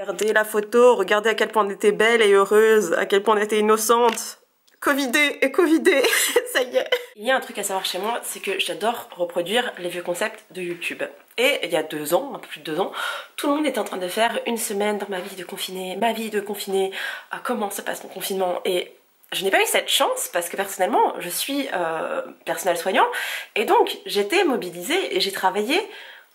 Regardez la photo, regardez à quel point on était belle et heureuse, à quel point on était innocente. Covidé et covidé, ça y est. Il y a un truc à savoir chez moi, c'est que j'adore reproduire les vieux concepts de YouTube. Et il y a 2 ans, un peu plus de 2 ans, tout le monde était en train de faire une semaine dans ma vie de confiné, comment se passe mon confinement. Et je n'ai pas eu cette chance parce que personnellement, je suis personnel soignant. Et donc, j'étais mobilisée et j'ai travaillé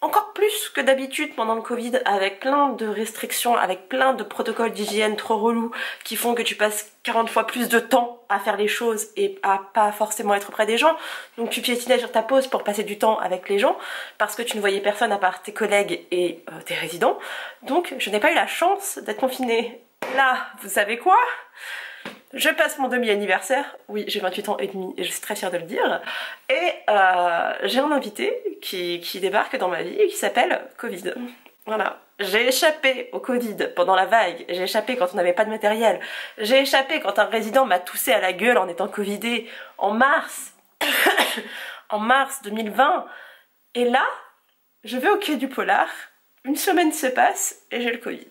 encore plus que d'habitude pendant le Covid, avec plein de restrictions, avec plein de protocoles d'hygiène trop relous qui font que tu passes 40 fois plus de temps à faire les choses et à pas forcément être près des gens. Donc tu piétinais sur ta pause pour passer du temps avec les gens parce que tu ne voyais personne à part tes collègues et tes résidents. Donc je n'ai pas eu la chance d'être confinée. Là, vous savez quoi ? Je passe mon demi-anniversaire, oui j'ai 28 ans et demi et je suis très fière de le dire, et j'ai un invité qui débarque dans ma vie et qui s'appelle Covid. Voilà, j'ai échappé au Covid pendant la vague, j'ai échappé quand on n'avait pas de matériel, j'ai échappé quand un résident m'a toussé à la gueule en étant covidé en mars, en mars 2020, et là, je vais au Quai du Polar, une semaine se passe et j'ai le Covid.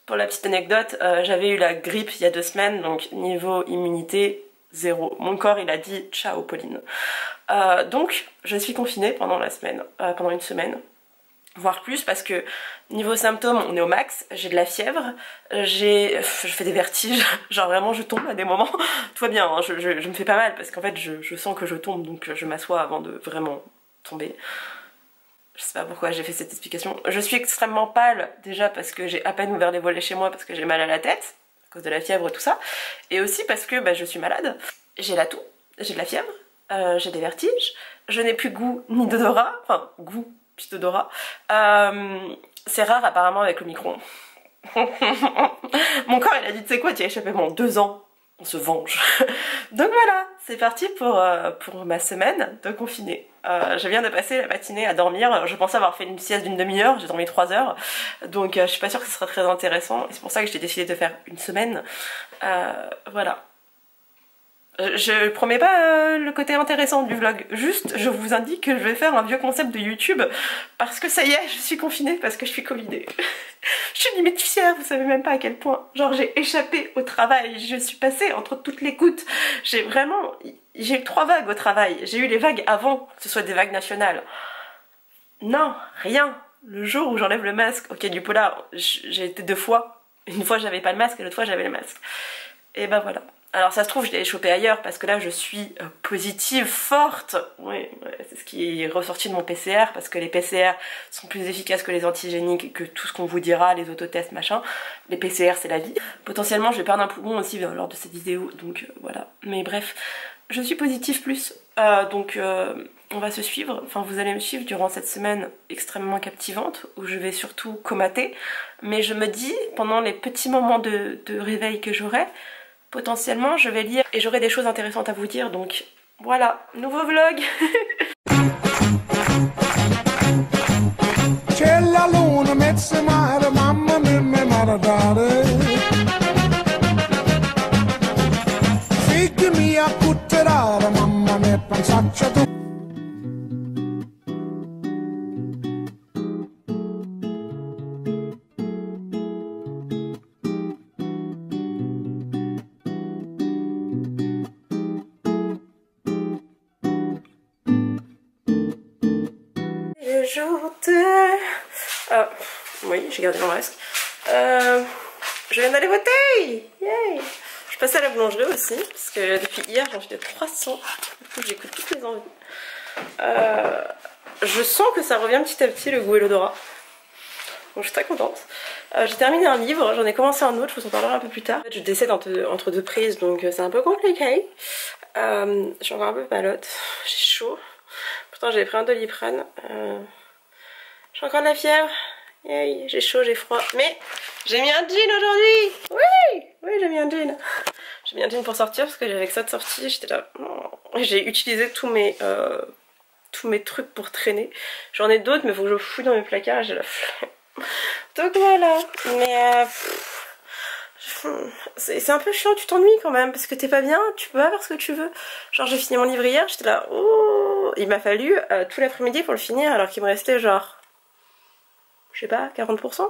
Pour la petite anecdote, j'avais eu la grippe il y a 2 semaines, donc niveau immunité, 0. Mon corps il a dit ciao Pauline. Donc je suis confinée pendant la semaine, pendant une semaine, voire plus, parce que niveau symptômes on est au max, j'ai de la fièvre, je fais des vertiges, genre vraiment je tombe à des moments, tout va bien, hein, je me fais pas mal parce qu'en fait je sens que je tombe, donc je m'assois avant de vraiment tomber. Je sais pas pourquoi j'ai fait cette explication. Je suis extrêmement pâle, déjà parce que j'ai à peine ouvert les volets chez moi parce que j'ai mal à la tête, à cause de la fièvre et tout ça, et aussi parce que je suis malade. J'ai la toux, j'ai de la fièvre, j'ai des vertiges, je n'ai plus goût ni d'odorat, enfin goût puis d'odorat. C'est rare apparemment avec le micro. Mon corps il a dit tu sais quoi, tu as échappé pendant 2 ans. On se venge. Donc voilà, c'est parti pour ma semaine de confiné. Je viens de passer la matinée à dormir. Je pensais avoir fait une sieste d'une demi-heure, j'ai dormi 3 heures. Donc je suis pas sûre que ce sera très intéressant. Et c'est pour ça que j'ai décidé de faire une semaine. Voilà. Je promets pas le côté intéressant du vlog, juste je vous indique que je vais faire un vieux concept de YouTube parce que ça y est, je suis confinée parce que je suis covidée. Je suis limite fière, vous savez même pas à quel point. Genre j'ai échappé au travail, je suis passée entre toutes les gouttes. J'ai eu 3 vagues au travail, j'ai eu les vagues avant que ce soit des vagues nationales. Non, rien. Le jour où j'enlève le masque au Quai du Polar, j'ai été 2 fois. Une fois j'avais pas le masque et l'autre fois j'avais le masque. Et ben voilà. Alors ça se trouve je l'ai chopé ailleurs parce que là je suis positive, forte. Oui, c'est ce qui est ressorti de mon PCR parce que les PCR sont plus efficaces que les antigéniques, que tout ce qu'on vous dira, les autotests machin. Les PCR c'est la vie. Potentiellement je vais perdre un poumon aussi lors de cette vidéo, donc voilà. Mais bref, je suis positive plus. Donc on va se suivre, enfin vous allez me suivre durant cette semaine extrêmement captivante où je vais surtout comater. Mais je me dis, pendant les petits moments de réveil que j'aurai, potentiellement je vais lire et j'aurai des choses intéressantes à vous dire, donc voilà, nouveau vlog. Le jour de... oui, j'ai gardé mon masque. Je viens d'aller voter. Yay. Je passais à la boulangerie aussi, parce que depuis hier j'en fais 300. Du coup j'écoute toutes mes envies. Je sens que ça revient petit à petit, le goût et l'odorat. Donc je suis très contente. J'ai terminé un livre, j'en ai commencé un autre, je vous en parlerai un peu plus tard. En fait, je décède entre 2 prises, donc c'est un peu compliqué. Je suis encore un peu palote, j'ai chaud. Pourtant j'avais pris un Doliprane. J'ai encore de la fièvre. Yay, j'ai chaud, j'ai froid. Mais j'ai mis un jean aujourd'hui. Oui, oui, j'ai mis un jean. J'ai mis un jean pour sortir parce que j'avais que ça de sortie. J'étais là. J'ai utilisé tous mes trucs pour traîner. J'en ai d'autres, mais il faut que je fouille dans mes placards et j'ai la flemme. Donc voilà. Mais c'est un peu chiant, tu t'ennuies quand même parce que t'es pas bien, tu peux pas faire ce que tu veux. Genre j'ai fini mon livre hier, j'étais là, oh, il m'a fallu tout l'après-midi pour le finir alors qu'il me restait genre, je sais pas, 40%.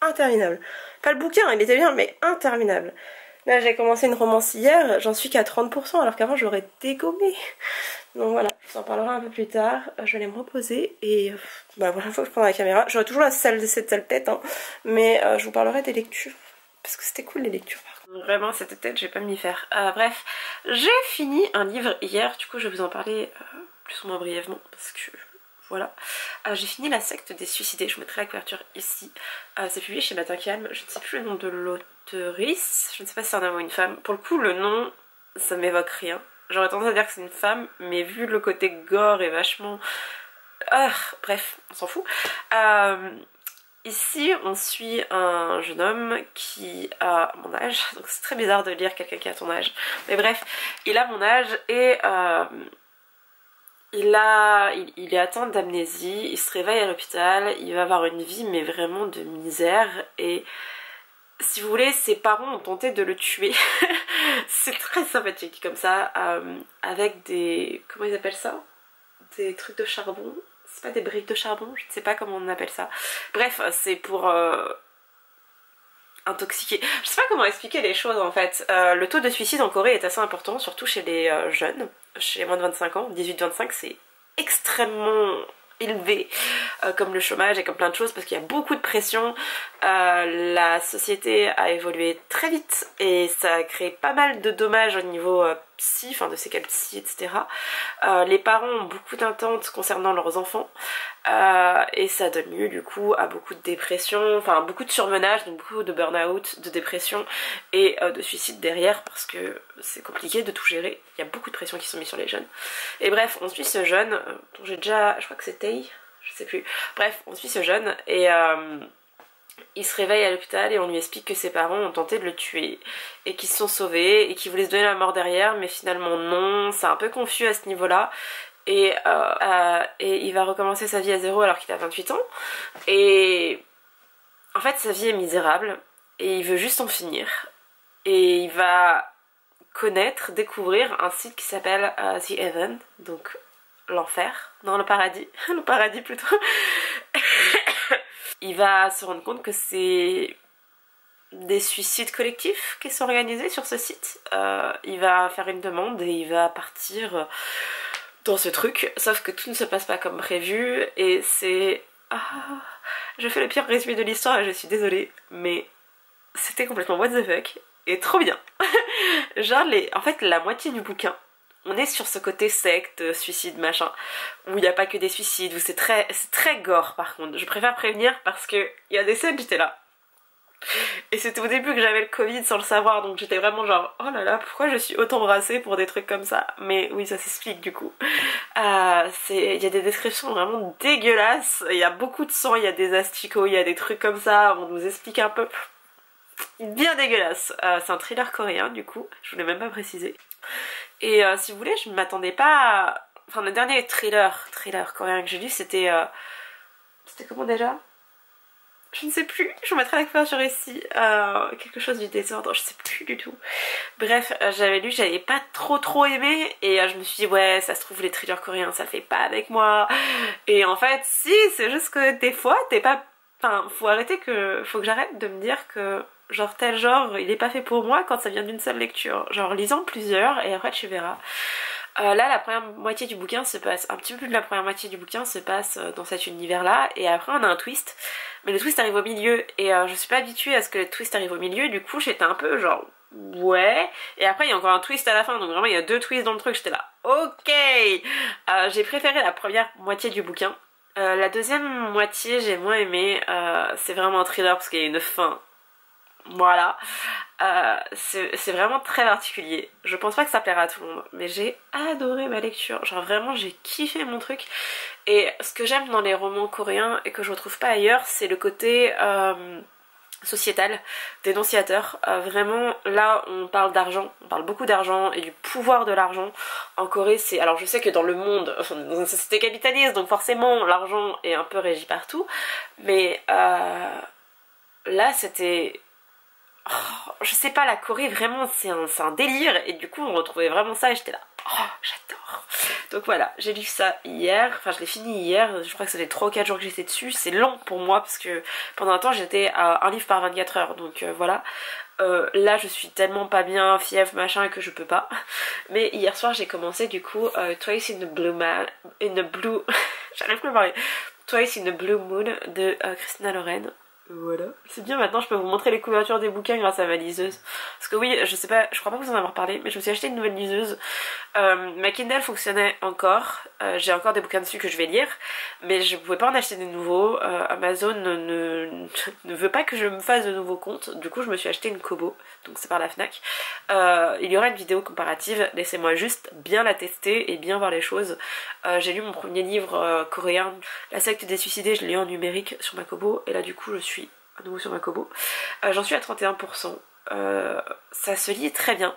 interminable. Pas le bouquin, il était bien, mais interminable. Là, j'ai commencé une romance hier, j'en suis qu'à 30%, alors qu'avant, j'aurais dégommé. Donc voilà, je vous en parlerai un peu plus tard. Je vais aller me reposer et bah voilà, faut que je prenne la caméra. J'aurai toujours cette sale tête, hein, mais je vous parlerai des lectures. Parce que c'était cool les lectures par contre. Vraiment, cette tête, j'ai pas m'y faire. Bref, j'ai fini un livre hier, du coup, je vais vous en parler plus ou moins brièvement, parce que voilà. J'ai fini La secte des suicidés, je vous mettrai la couverture ici. C'est publié chez Matin Calme, je ne sais plus le nom de l'auteurice, je ne sais pas si c'est un homme ou une femme. Pour le coup, le nom, ça m'évoque rien. J'aurais tendance à dire que c'est une femme, mais vu le côté gore et vachement... bref, on s'en fout. Ici, on suit un jeune homme qui a mon âge, donc c'est très bizarre de lire quelqu'un qui a ton âge. Mais bref, il a mon âge et il est atteint d'amnésie, il se réveille à l'hôpital, il va avoir une vie mais vraiment de misère et... Si vous voulez, ses parents ont tenté de le tuer. C'est très sympathique comme ça, avec des... comment ils appellent ça? Des trucs de charbon. C'est pas des briques de charbon, je ne sais pas comment on appelle ça. Bref, c'est pour intoxiquer. Je sais pas comment expliquer les choses en fait. Le taux de suicide en Corée est assez important, surtout chez les jeunes, chez les moins de 25 ans. 18-25 c'est extrêmement élevé, comme le chômage et comme plein de choses, parce qu'il y a beaucoup de pression. La société a évolué très vite et ça a créé pas mal de dommages au niveau psy, enfin de séquelles psy, etc. Les parents ont beaucoup d'attentes concernant leurs enfants et ça donne lieu du coup à beaucoup de dépression, enfin beaucoup de surmenage, donc beaucoup de burn-out, de dépression et de suicide derrière, parce que c'est compliqué de tout gérer, il y a beaucoup de pression qui sont mises sur les jeunes. Et bref, on suit ce jeune, dont j'ai déjà, je crois que c'est Tae, je sais plus, bref, on suit ce jeune et il se réveille à l'hôpital et on lui explique que ses parents ont tenté de le tuer et qu'ils se sont sauvés et qu'ils voulaient se donner la mort derrière, mais finalement non, c'est un peu confus à ce niveau-là. Et il va recommencer sa vie à zéro alors qu'il a 28 ans. Et en fait sa vie est misérable et il veut juste en finir. Et il va découvrir un site qui s'appelle The Heaven, donc l'enfer, non le paradis, le paradis plutôt. Il va se rendre compte que c'est des suicides collectifs qui sont organisés sur ce site. Il va faire une demande et il va partir dans ce truc, sauf que tout ne se passe pas comme prévu et c'est... je fais le pire résumé de l'histoire et je suis désolée, mais c'était complètement what the fuck et trop bien. Genre en fait la moitié du bouquin, on est sur ce côté secte, suicide, machin, où il n'y a pas que des suicides, où c'est très gore par contre. Je préfère prévenir parce que il y a des scènes, j'étais là. Et c'était au début que j'avais le Covid sans le savoir, donc j'étais vraiment genre oh là là, pourquoi je suis autant brassée pour des trucs comme ça. Mais oui, ça s'explique du coup. Il y a des descriptions vraiment dégueulasses, il y a beaucoup de sang, il y a des asticots, il y a des trucs comme ça, on nous explique un peu. Bien dégueulasse. C'est un thriller coréen du coup, je voulais même pas préciser. Et si vous voulez, je ne m'attendais pas à... Enfin, le dernier thriller coréen que j'ai lu, c'était... C'était comment déjà? Je ne sais plus, je vous mettrai la couverture ici. Quelque chose du désordre, je sais plus du tout. Bref, j'avais lu, j'avais pas trop aimé. Et je me suis dit, ouais, ça se trouve, les thrillers coréens, ça fait pas avec moi. Et en fait, si, c'est juste que des fois, t'es pas... Enfin, faut que j'arrête de me dire que... Genre tel genre, il est pas fait pour moi quand ça vient d'une seule lecture. Genre lisant plusieurs et après tu verras. Là la première moitié du bouquin se passe, un petit peu plus de la première moitié du bouquin se passe dans cet univers là et après on a un twist. Mais le twist arrive au milieu et je suis pas habituée à ce que le twist arrive au milieu, du coup j'étais un peu genre ouais. Et après il y a encore un twist à la fin, donc vraiment il y a deux twists dans le truc, j'étais là ok. J'ai préféré la première moitié du bouquin. La deuxième moitié j'ai moins aimé, c'est vraiment un thriller parce qu'il y a une fin. Voilà, c'est vraiment très particulier. Je pense pas que ça plaira à tout le monde, mais j'ai adoré ma lecture. Genre vraiment j'ai kiffé mon truc. Et ce que j'aime dans les romans coréens et que je retrouve pas ailleurs, c'est le côté sociétal, dénonciateur. Vraiment là on parle d'argent, on parle beaucoup d'argent et du pouvoir de l'argent. En Corée c'est... Alors je sais que dans le monde, enfin, dans une société capitaliste, donc forcément l'argent est un peu régi partout. Mais là c'était... Oh, je sais pas, la Corée vraiment c'est un délire et du coup on retrouvait vraiment ça et j'étais là, oh j'adore. Donc voilà, j'ai lu ça hier, enfin je l'ai fini hier, je crois que ça fait 3 ou 4 jours que j'étais dessus. C'est long pour moi parce que pendant un temps j'étais à un livre par 24 heures, donc voilà. Là je suis tellement pas bien, fièvre machin, que je peux pas. Mais hier soir j'ai commencé du coup Twice in the Blue Man, in the Blue, j'arrive plus à parler, Twice in the Blue Moon de Christina Loren. Voilà. C'est bien, maintenant je peux vous montrer les couvertures des bouquins grâce à ma liseuse. Parce que oui, je sais pas, je crois pas vous en avoir parlé, mais je me suis acheté une nouvelle liseuse. Ma Kindle fonctionnait encore, j'ai encore des bouquins dessus que je vais lire, mais je pouvais pas en acheter des nouveaux. Amazon ne veut pas que je me fasse de nouveaux comptes, du coup je me suis acheté une Kobo, donc c'est par la Fnac. Il y aura une vidéo comparative, laissez-moi juste bien la tester et bien voir les choses. J'ai lu mon premier livre coréen, La secte des suicidés, je l'ai lu en numérique sur ma Kobo, et là du coup je suis à nouveau sur ma Kobo. J'en suis à 31%, ça se lit très bien.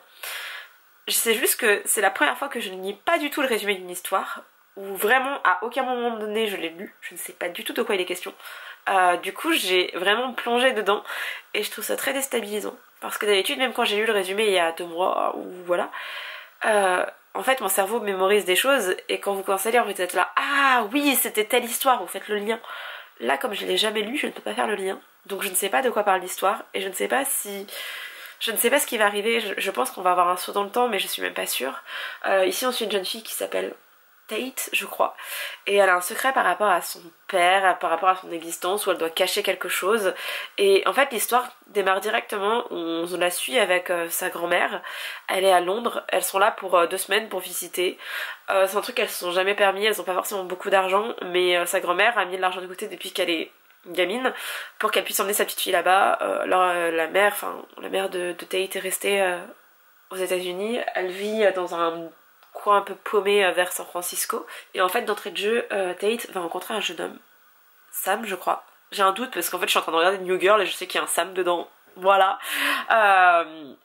Je sais juste que c'est la première fois que je ne lis pas du tout le résumé d'une histoire, où vraiment à aucun moment donné je l'ai lu, je ne sais pas du tout de quoi il est question. Du coup j'ai vraiment plongé dedans et je trouve ça très déstabilisant. Parce que d'habitude, même quand j'ai lu le résumé il y a 2 mois, ou voilà, en fait mon cerveau mémorise des choses et quand vous commencez à lire vous êtes là, ah oui c'était telle histoire, vous faites le lien. Là comme je l'ai jamais lu, je ne peux pas faire le lien. Donc je ne sais pas de quoi parle l'histoire et je ne sais pas si... Je ne sais pas ce qui va arriver, je pense qu'on va avoir un saut dans le temps mais je suis même pas sûre. Ici on suit une jeune fille qui s'appelle Tate, je crois, et elle a un secret par rapport à son père, par rapport à son existence, où elle doit cacher quelque chose. Et en fait l'histoire démarre directement, on la suit avec sa grand-mère. Elle est à Londres, elles sont là pour 2 semaines pour visiter. C'est un truc qu'elles se sont jamais permis, elles ont pas forcément beaucoup d'argent, mais sa grand-mère a mis de l'argent de côté depuis qu'elle est gamine pour qu'elle puisse emmener sa petite fille là-bas. La mère de Tate est restée aux États-Unis. Elle vit dans un coin un peu paumé vers San Francisco. Et en fait, d'entrée de jeu, Tate va rencontrer un jeune homme, Sam, je crois. J'ai un doute parce qu'en fait, je suis en train de regarder New Girl et je sais qu'il y a un Sam dedans. Voilà.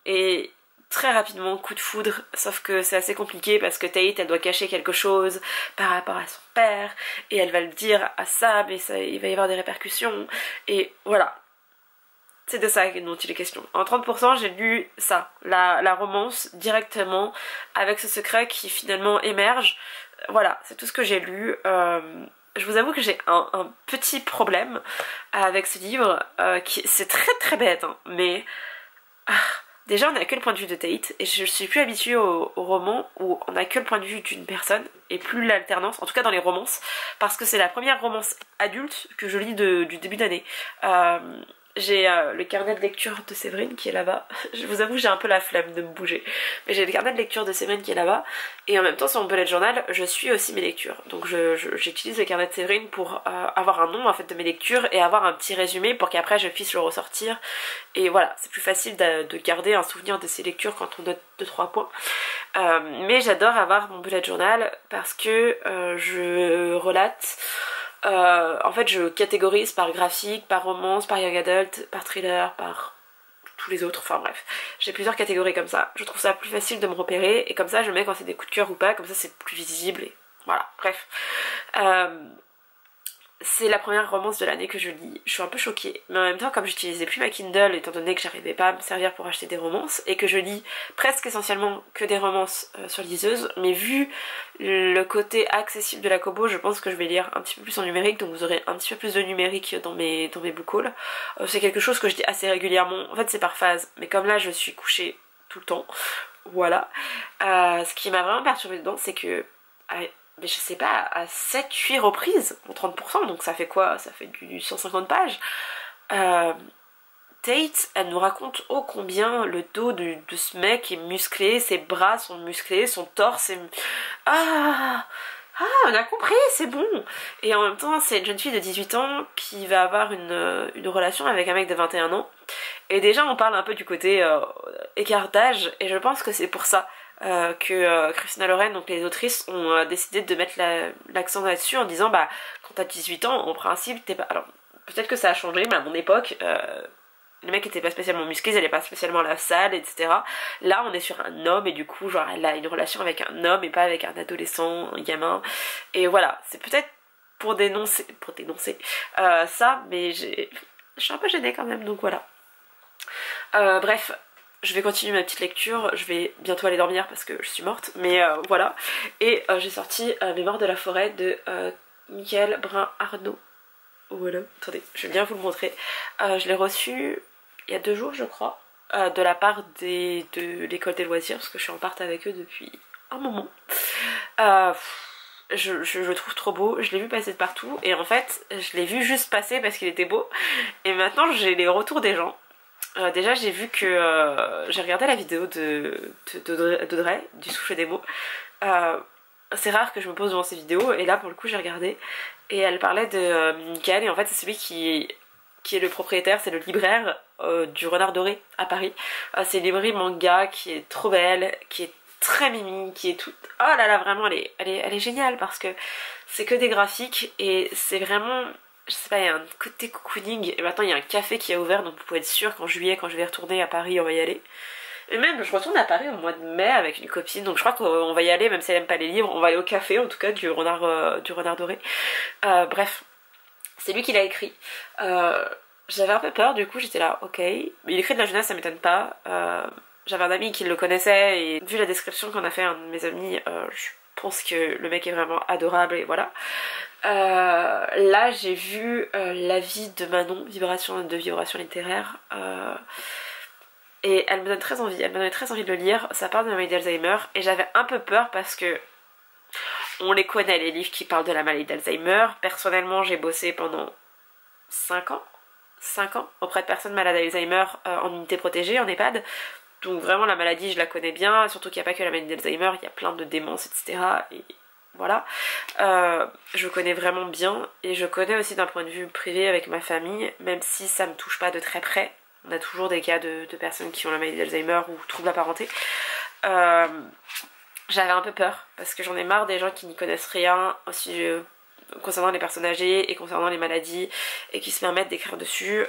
Et très rapidement, coup de foudre, sauf que c'est assez compliqué parce que Tate, elle doit cacher quelque chose par rapport à son père, et elle va le dire à Sam, et ça, il va y avoir des répercussions, et voilà. C'est de ça dont il est question. En 30%, j'ai lu ça, la romance directement, avec ce secret qui finalement émerge. Voilà, c'est tout ce que j'ai lu. Je vous avoue que j'ai un petit problème avec ce livre, c'est très très bête, hein, mais... déjà on n'a que le point de vue de Tate et je suis plus habituée au roman où on n'a que le point de vue d'une personne et plus l'alternance, en tout cas dans les romances, parce que c'est la première romance adulte que je lis du début d'année. J'ai le carnet de lecture de Séverine qui est là-bas. Je vous avoue j'ai un peu la flemme de me bouger, mais j'ai le carnet de lecture de Séverine qui est là-bas, et en même temps sur mon bullet journal je suis aussi mes lectures, donc j'utilise le carnet de Séverine pour avoir un nom en fait de mes lectures et avoir un petit résumé pour qu'après je puisse le ressortir, et voilà, c'est plus facile de garder un souvenir de ces lectures quand on note 2-3 points. Mais j'adore avoir mon bullet journal parce que je relate. En fait je catégorise par graphique, par romance, par young adult, par thriller, par tous les autres, enfin bref, j'ai plusieurs catégories comme ça. Je trouve ça plus facile de me repérer et comme ça je mets quand c'est des coups de cœur ou pas, comme ça c'est plus visible et voilà, bref. C'est la première romance de l'année que je lis, je suis un peu choquée, mais en même temps comme j'utilisais plus ma Kindle étant donné que j'arrivais pas à me servir pour acheter des romances et que je lis presque essentiellement que des romances sur liseuse, mais vu le côté accessible de la Kobo, je pense que je vais lire un petit peu plus en numérique, donc vous aurez un petit peu plus de numérique dans mes book hauls. C'est quelque chose que je dis assez régulièrement, en fait c'est par phase, mais comme là je suis couchée tout le temps, voilà. Ce qui m'a vraiment perturbée dedans, c'est que... mais je sais pas, à 7-8 reprises en 30%, donc ça fait quoi? Ça fait du 150 pages. Tate, elle nous raconte ô combien le dos de ce mec est musclé, ses bras sont musclés, son torse est... Ah, on a compris, c'est bon. Et en même temps, c'est une jeune fille de 18 ans qui va avoir une relation avec un mec de 21 ans. Et déjà, on parle un peu du côté écart d'âge, et je pense que c'est pour ça que Christina Loren, donc les autrices, ont décidé de mettre l'accent là-dessus en disant bah quand t'as 18 ans en principe t'es pas... Alors peut-être que ça a changé, mais à mon époque les mecs étaient pas spécialement musclés, ils allaient pas spécialement à la salle, etc. Là on est sur un homme et du coup genre elle a une relation avec un homme et pas avec un adolescent, un gamin, et voilà, c'est peut-être pour dénoncer ça, mais je suis un peu gênée quand même, donc voilà. Bref, je vais continuer ma petite lecture, je vais bientôt aller dormir parce que je suis morte, mais voilà. Et j'ai sorti Mémoire de la forêt de Michael Brun-Arnaud. Voilà, attendez, je vais bien vous le montrer. Je l'ai reçu il y a 2 jours je crois, de la part de l'école des loisirs, parce que je suis en part avec eux depuis un moment. Je le trouve trop beau, je l'ai vu passer de partout, et en fait je l'ai vu juste passer parce qu'il était beau, et maintenant j'ai les retours des gens. Déjà j'ai vu que j'ai regardé la vidéo d'Audrey, du souffle des mots. C'est rare que je me pose devant ces vidéos, et là pour le coup j'ai regardé, et elle parlait de Michael, et en fait c'est celui qui est le propriétaire, c'est le libraire du Renard Doré à Paris. C'est une librairie manga qui est trop belle, qui est très mimi, qui est toute... Oh là là, vraiment elle est géniale, parce que c'est que des graphiques, et c'est vraiment... Je sais pas, il y a un côté cocooning, et maintenant il y a un café qui a ouvert, donc vous pouvez être sûr qu'en juillet, quand je vais retourner à Paris, on va y aller. Et même, je retourne à Paris au mois de mai avec une copine, donc je crois qu'on va y aller, même si elle aime pas les livres, on va aller au café, en tout cas, du Renard Doré. Bref, c'est lui qui l'a écrit. J'avais un peu peur, du coup j'étais là, ok. Il écrit de la jeunesse, ça m'étonne pas. J'avais un ami qui le connaissait, et vu la description qu'en a fait un de mes amis, je pense que le mec est vraiment adorable, et voilà. Là j'ai vu l'avis de Manon, Vibration littéraire, et elle me donne très envie, de le lire. Ça parle de la maladie d'Alzheimer, et j'avais un peu peur parce que on les connaît, les livres qui parlent de la maladie d'Alzheimer. Personnellement j'ai bossé pendant 5 ans auprès de personnes malades d'Alzheimer en unité protégée, en EHPAD. Donc vraiment la maladie je la connais bien, surtout qu'il n'y a pas que la maladie d'Alzheimer, il y a plein de démences, etc. Et voilà, je connais vraiment bien, et je connais aussi d'un point de vue privé avec ma famille, même si ça me touche pas de très près. On a toujours des cas de personnes qui ont la maladie d'Alzheimer ou troubles apparentés. J'avais un peu peur, parce que j'en ai marre des gens qui n'y connaissent rien aussi concernant les personnes âgées et concernant les maladies, et qui se permettent d'écrire dessus.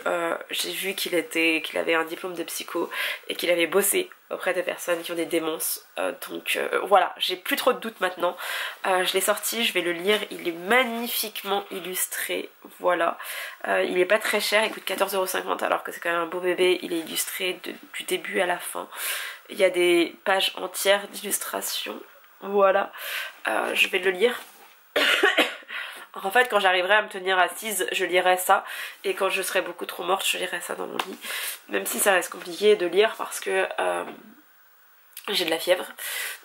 J'ai vu qu'il avait un diplôme de psycho, et qu'il avait bossé auprès des personnes qui ont des démences. Donc voilà, j'ai plus trop de doutes maintenant. Je l'ai sorti, je vais le lire, il est magnifiquement illustré, voilà. Il est pas très cher, il coûte 14,50 € alors que c'est quand même un beau bébé. Il est illustré du début à la fin. Il y a des pages entières d'illustrations, voilà. Je vais le lire. En fait, quand j'arriverai à me tenir assise, je lirai ça, et quand je serai beaucoup trop morte, je lirai ça dans mon lit. Même si ça reste compliqué de lire parce que j'ai de la fièvre.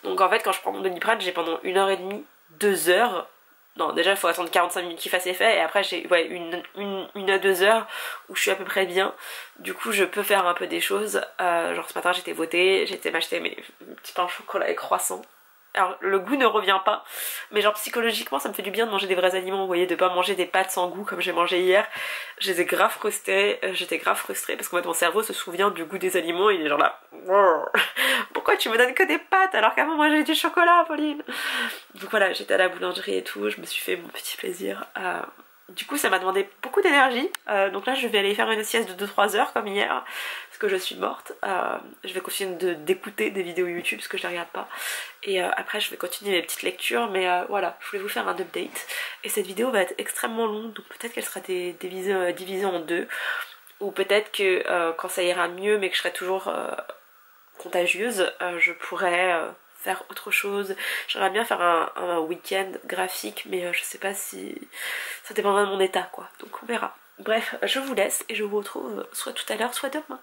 Donc en fait, quand je prends mon Doliprane, j'ai pendant 1h30, 2 heures. Non, déjà il faut attendre 45 minutes qu'il fasse effet, et après j'ai une à 2 heures où je suis à peu près bien. Du coup je peux faire un peu des choses. Genre ce matin j'étais votée, j'étais m'acheter mes petits pains au chocolat et croissants. Alors le goût ne revient pas, mais genre psychologiquement ça me fait du bien de manger des vrais aliments, vous voyez, de pas manger des pâtes sans goût comme j'ai mangé hier. J'étais grave frustrée, parce qu'en fait mon cerveau se souvient du goût des aliments, et il est genre là, pourquoi tu me donnes que des pâtes alors qu'avant moi j'ai du chocolat, Pauline? Donc voilà, j'étais à la boulangerie et tout, je me suis fait mon petit plaisir. Du coup ça m'a demandé beaucoup d'énergie, donc là je vais aller faire une sieste de 2-3 heures comme hier, parce que je suis morte. Je vais continuer d'écouter des vidéos YouTube parce que je les regarde pas, et après je vais continuer mes petites lectures, mais voilà, je voulais vous faire un update, et cette vidéo va être extrêmement longue, donc peut-être qu'elle sera divisée en 2, ou peut-être que quand ça ira mieux mais que je serai toujours contagieuse, je pourrais faire autre chose. J'aimerais bien faire un week-end graphique, mais je sais pas si... ça dépendra de mon état quoi, donc on verra. Bref, je vous laisse, et je vous retrouve soit tout à l'heure, soit demain.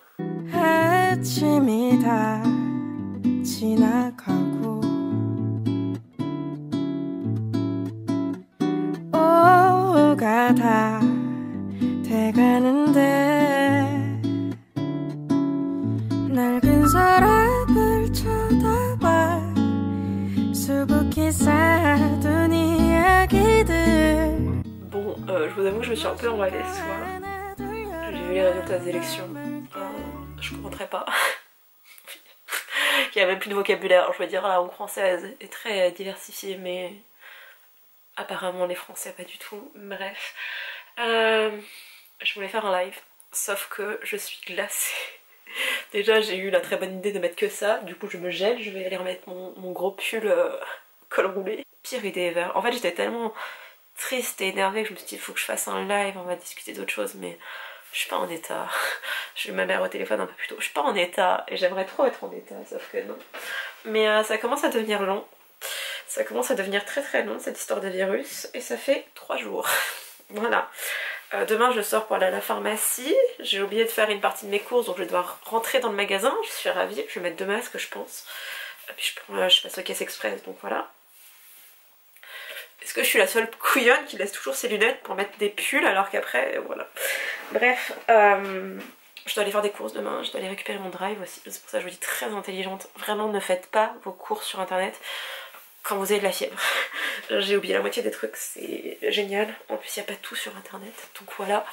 Bon, je vous avoue que je me suis un peu emballée ce soir. J'ai vu les résultats des élections. Je comprendrais pas. Il y a même plus de vocabulaire. Je veux dire, la langue française est très diversifiée, mais apparemment les Français pas du tout. Bref. Je voulais faire un live, sauf que je suis glacée. Déjà j'ai eu la très bonne idée de mettre que ça, du coup je me gèle, je vais aller remettre mon gros pull col roulé. Pire idée ever. En fait j'étais tellement triste et énervée que je me suis dit il faut que je fasse un live, on va discuter d'autre chose, mais Je suis pas en état. J'ai eu ma mère au téléphone un peu plus tôt. Je suis pas en état et j'aimerais trop être en état, sauf que non. Mais ça commence à devenir long. Ça commence à devenir très très long cette histoire de virus et ça fait 3 jours. Voilà. Demain je sors pour aller à la pharmacie. J'ai oublié de faire une partie de mes courses donc je vais devoir rentrer dans le magasin. Je suis ravie. Je vais mettre 2 masques je pense. Et puis je passe aux caisses express donc voilà. Est-ce que je suis la seule couillonne qui laisse toujours ses lunettes pour mettre des pulls alors qu'après voilà. Bref, je dois aller faire des courses demain, je dois aller récupérer mon drive aussi. C'est pour ça que je vous dis très intelligente. Vraiment ne faites pas vos courses sur internet quand vous avez de la fièvre. J'ai oublié la moitié des trucs, c'est génial. En plus il n'y a pas tout sur internet. Donc voilà,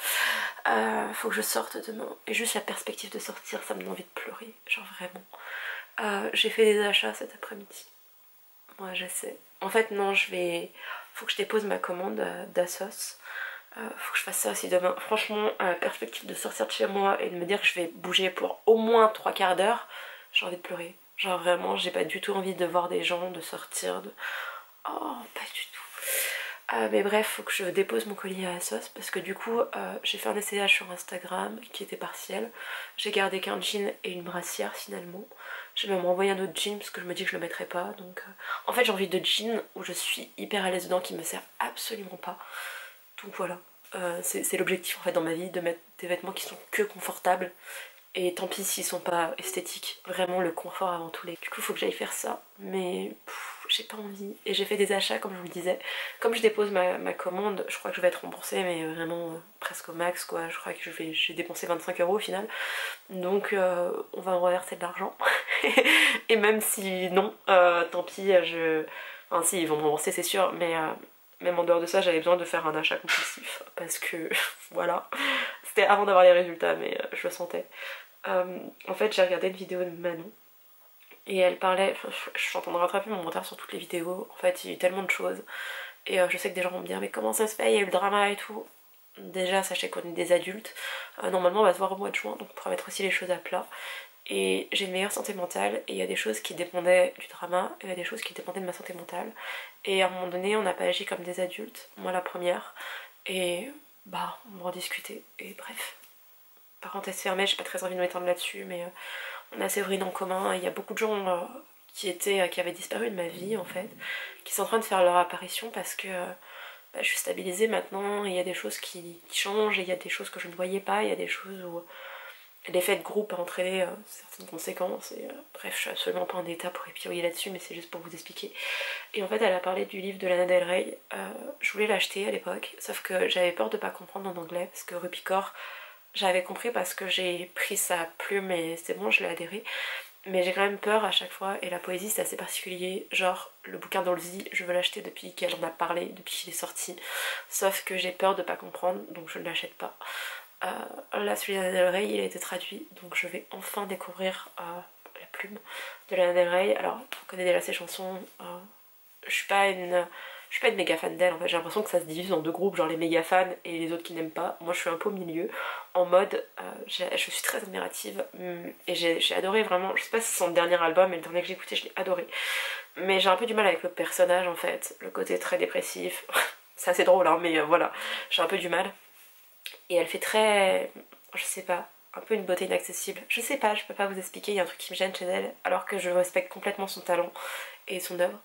faut que je sorte demain. Et juste la perspective de sortir, ça me donne envie de pleurer. Genre vraiment. J'ai fait des achats cet après-midi. Moi je sais. En fait non, faut que je dépose ma commande d'Asos. Faut que je fasse ça aussi demain. Franchement, la perspective de sortir de chez moi et de me dire que je vais bouger pour au moins 3/4 d'heure, j'ai envie de pleurer. Genre vraiment, j'ai pas du tout envie de voir des gens, de sortir, de... Oh, pas du tout. Mais bref, faut que je dépose mon colis à Asos parce que du coup, j'ai fait un essayage sur Instagram qui était partiel. J'ai gardé qu'un jean et une brassière finalement. J'ai même envoyé un autre jean parce que je me dis que je le mettrai pas. Donc, en fait, j'ai envie de jean où je suis hyper à l'aise dedans, qui me sert absolument pas. Donc voilà, c'est l'objectif en fait dans ma vie, de mettre des vêtements qui sont que confortables. Et tant pis s'ils sont pas esthétiques, vraiment le confort avant tout. Du coup il faut que j'aille faire ça, mais j'ai pas envie. Et j'ai fait des achats comme je vous le disais. Comme je dépose ma commande, je crois que je vais être remboursée, mais vraiment presque au max quoi. Je crois que j'ai dépensé 25 € au final. Donc on va me reverser de l'argent. Et même si non, tant pis, enfin si ils vont me rembourser c'est sûr, mais... Même en dehors de ça, j'avais besoin de faire un achat compulsif parce que voilà, c'était avant d'avoir les résultats, mais je le sentais. En fait, j'ai regardé une vidéo de Manon et elle parlait, je suis en train de rattraper mon retard sur toutes les vidéos. En fait, il y a eu tellement de choses et je sais que des gens vont me dire mais comment ça se fait, il y a eu le drama et tout. Déjà, sachez qu'on est des adultes. Normalement, on va se voir au mois de juin, donc on pourra mettre aussi les choses à plat. Et j'ai une meilleure santé mentale et il y a des choses qui dépendaient du drama et il y a des choses qui dépendaient de ma santé mentale. Et à un moment donné on n'a pas agi comme des adultes, moi la première, et bah on va en discuter. Et bref, parenthèse fermée, j'ai pas très envie de m'étendre là-dessus, mais on a Séverine en commun et il y a beaucoup de gens qui avaient disparu de ma vie en fait, qui sont en train de faire leur apparition parce que je suis stabilisée maintenant et il y a des choses qui changent et il y a des choses que je ne voyais pas, il y a des choses où l'effet de groupe a entraîné certaines conséquences et bref, je suis absolument pas en état pour épiloguer là-dessus, mais c'est juste pour vous expliquer. Et en fait elle a parlé du livre de Lana Del Rey. Je voulais l'acheter à l'époque, sauf que j'avais peur de pas comprendre en anglais parce que Rupicor j'avais compris parce que j'ai pris sa plume et c'est bon, je l'ai adhéré, mais j'ai quand même peur à chaque fois. Et la poésie c'est assez particulier, genre le bouquin d'Olzy, je veux l'acheter depuis qu'elle en a parlé, depuis qu'il est sorti, sauf que j'ai peur de pas comprendre donc je ne l'achète pas. Là celui de Lana Del Rey il a été traduit donc je vais enfin découvrir la plume de Lana Del Rey. Alors on connaît déjà ses chansons, je suis pas une méga fan d'elle en fait, j'ai l'impression que ça se divise en deux groupes, genre les méga fans et les autres qui n'aiment pas. Moi je suis un peu au milieu, en mode je suis très admirative et j'ai adoré vraiment, je sais pas si c'est son dernier album mais le dernier que j'ai écouté je l'ai adoré. Mais j'ai un peu du mal avec le personnage en fait, le côté très dépressif, c'est assez drôle hein, mais voilà, j'ai un peu du mal. Et elle fait très, je sais pas, un peu une beauté inaccessible. Je sais pas, je peux pas vous expliquer, il y a un truc qui me gêne chez elle, alors que je respecte complètement son talent et son œuvre.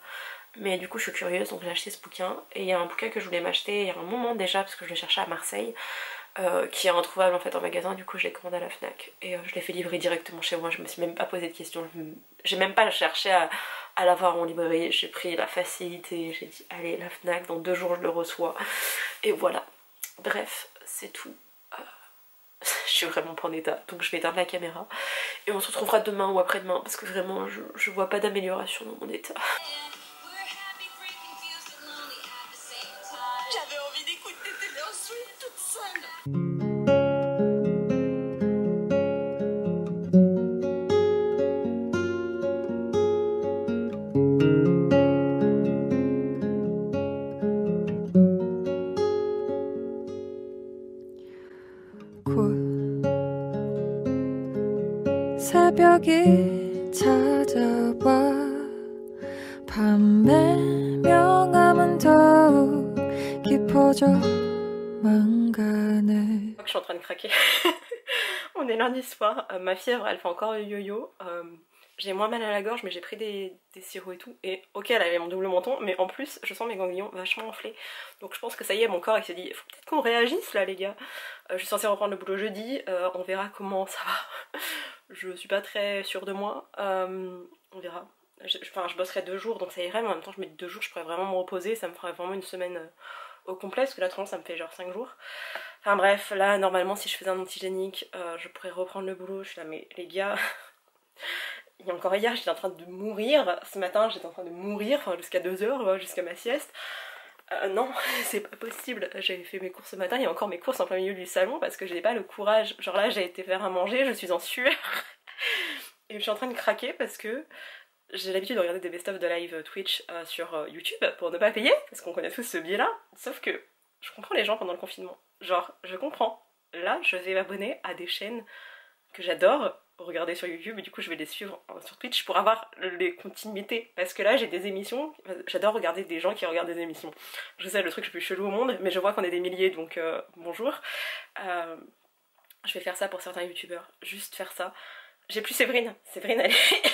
Mais du coup je suis curieuse, donc j'ai acheté ce bouquin. Et il y a un bouquin que je voulais m'acheter il y a un moment déjà, parce que je le cherchais à Marseille, qui est introuvable en fait en magasin, du coup je l'ai commandé à la Fnac. Et je l'ai fait livrer directement chez moi, je me suis même pas posé de questions, j'ai même pas cherché à l'avoir en librairie, j'ai pris la facilité, j'ai dit allez la Fnac, dans 2 jours je le reçois. Et voilà, bref, c'est tout. Je suis vraiment pas en état, donc je vais éteindre la caméra et on se retrouvera demain ou après-demain parce que vraiment je vois pas d'amélioration dans mon état. J'avais envie d'écouter Taylor Swift toute seule. 새벽이 찾아와 밤의 명암은 더욱 깊어져만 가네. je suis en train de craquer. On est lundi soir, ma fièvre elle fait encore le yo-yo. J'ai moins mal à la gorge mais j'ai pris des sirops et tout. Et ok, elle avait mon double menton, mais en plus je sens mes ganglions vachement enflés. Donc je pense que ça y est, mon corps il s'est dit, faut peut-être qu'on réagisse là les gars. Je suis censée reprendre le boulot jeudi, on verra comment ça va. Je suis pas très sûre de moi, on verra. Enfin je bosserai 2 jours donc ça irait, mais en même temps je mets 2 jours, je pourrais vraiment me reposer, ça me ferait vraiment une semaine au complet, parce que là ça me fait genre 5 jours. Enfin bref, là normalement si je faisais un antigénique, je pourrais reprendre le boulot. Je suis là mais les gars, il y a encore hier j'étais en train de mourir, ce matin j'étais en train de mourir, enfin jusqu'à 2h, jusqu'à ma sieste. Non, c'est pas possible. J'avais fait mes courses ce matin, il y a encore mes courses en plein milieu du salon parce que j'ai pas le courage. Genre là j'ai été faire à manger, je suis en sueur. Et je suis en train de craquer parce que j'ai l'habitude de regarder des best-of de live Twitch sur YouTube pour ne pas payer, parce qu'on connaît tous ce biais-là. Sauf que je comprends les gens pendant le confinement. Genre, je comprends. Là, je vais m'abonner à des chaînes que j'adore regarder sur YouTube, et du coup je vais les suivre sur Twitch pour avoir les continuités. Parce que là, j'ai des émissions, j'adore regarder des gens qui regardent des émissions. Je sais, le truc le plus chelou au monde, mais je vois qu'on est des milliers, donc bonjour. Je vais faire ça pour certains youtubeurs, juste faire ça. J'ai plus Séverine. Séverine, elle est...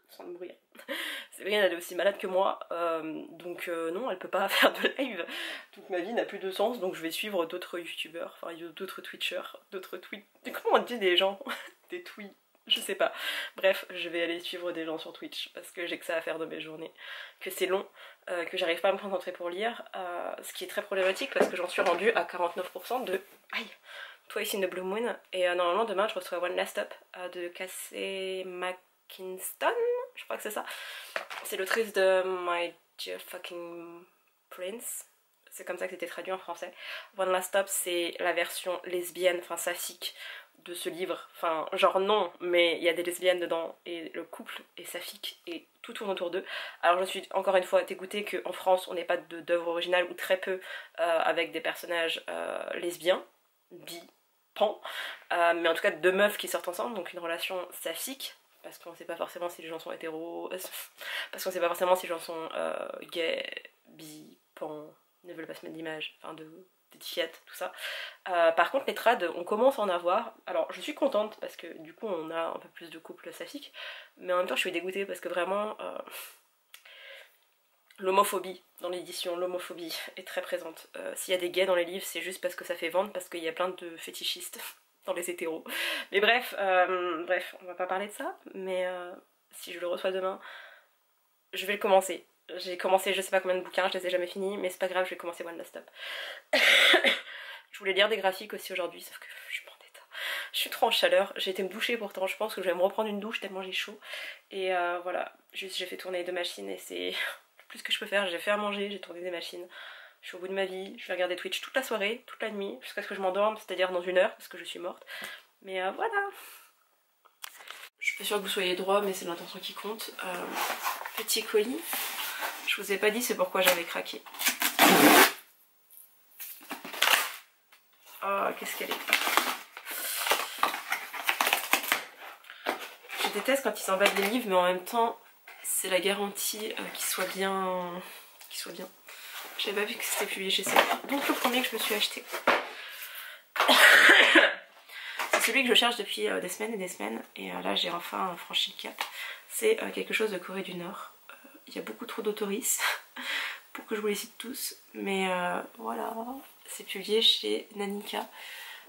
sans me brûler. Séverine, elle est aussi malade que moi, donc non, elle peut pas faire de live. Toute ma vie n'a plus de sens, donc je vais suivre d'autres youtubeurs, enfin d'autres twitchers, d'autres tweets. Comment on dit des gens? Des tweets, je sais pas. Bref, je vais aller suivre des gens sur Twitch parce que j'ai que ça à faire de mes journées, que c'est long, que j'arrive pas à me concentrer pour lire, ce qui est très problématique parce que j'en suis rendue à 49% de... Aïe, Twice in the Blue Moon, et normalement demain je reçois One Last Stop de Cassie McKinston, je crois que c'est ça. C'est l'autrice de My Dear Fucking Prince, c'est comme ça que c'était traduit en français. One Last Stop, c'est la version lesbienne, enfin saphique de ce livre. Enfin, genre non, mais il y a des lesbiennes dedans, et le couple est saphique, et tout tourne autour d'eux. Alors je suis encore une fois dégoûtée qu'en France, on n'ait pas d'œuvre originale, ou très peu, avec des personnages lesbiens, bi, pan, mais en tout cas 2 meufs qui sortent ensemble, donc une relation saphique. Parce qu'on sait pas forcément si les gens sont hétéros, parce qu'on sait pas forcément si les gens sont gays, bi, pan, ne veulent pas se mettre d'image, enfin d'étiquette, tout ça. Par contre les trades, on commence à en avoir. Alors je suis contente parce que du coup on a un peu plus de couples saphiques, mais en même temps je suis dégoûtée parce que vraiment l'homophobie dans l'édition, l'homophobie est très présente. S'il y a des gays dans les livres, c'est juste parce que ça fait vendre, parce qu'il y a plein de fétichistes dans les hétéros. Mais bref, on va pas parler de ça, mais si je le reçois demain, je vais le commencer. J'ai commencé je sais pas combien de bouquins, je les ai jamais finis, mais c'est pas grave, je vais commencer One Last Stop. Je voulais lire des graphiques aussi aujourd'hui, sauf que je suis pas en état. Je suis trop en chaleur, j'ai été me doucher pourtant, je pense que je vais me reprendre une douche tellement j'ai chaud. Et voilà, juste j'ai fait tourner 2 machines et c'est le plus que je peux faire. J'ai fait à manger, j'ai tourné des machines. Je suis au bout de ma vie, je vais regarder Twitch toute la soirée, toute la nuit, jusqu'à ce que je m'endorme, c'est-à-dire dans 1 heure, parce que je suis morte. Mais voilà. Je suis pas sûre que vous soyez droit, mais c'est l'intention qui compte. Petit colis. Je vous ai pas dit c'est pourquoi j'avais craqué. Oh, qu'est-ce qu'elle est. Je déteste quand ils s'emballent des livres, mais en même temps, c'est la garantie qu'il soit bien... J'avais pas vu que c'était publié chez ça. Donc le premier que je me suis acheté. C'est celui que je cherche depuis des semaines et des semaines. Et là j'ai enfin franchi le cap. C'est quelque chose de Corée du Nord. Il y a beaucoup trop d'autoristes pour que je vous les cite tous. Mais voilà, c'est publié chez Nanika.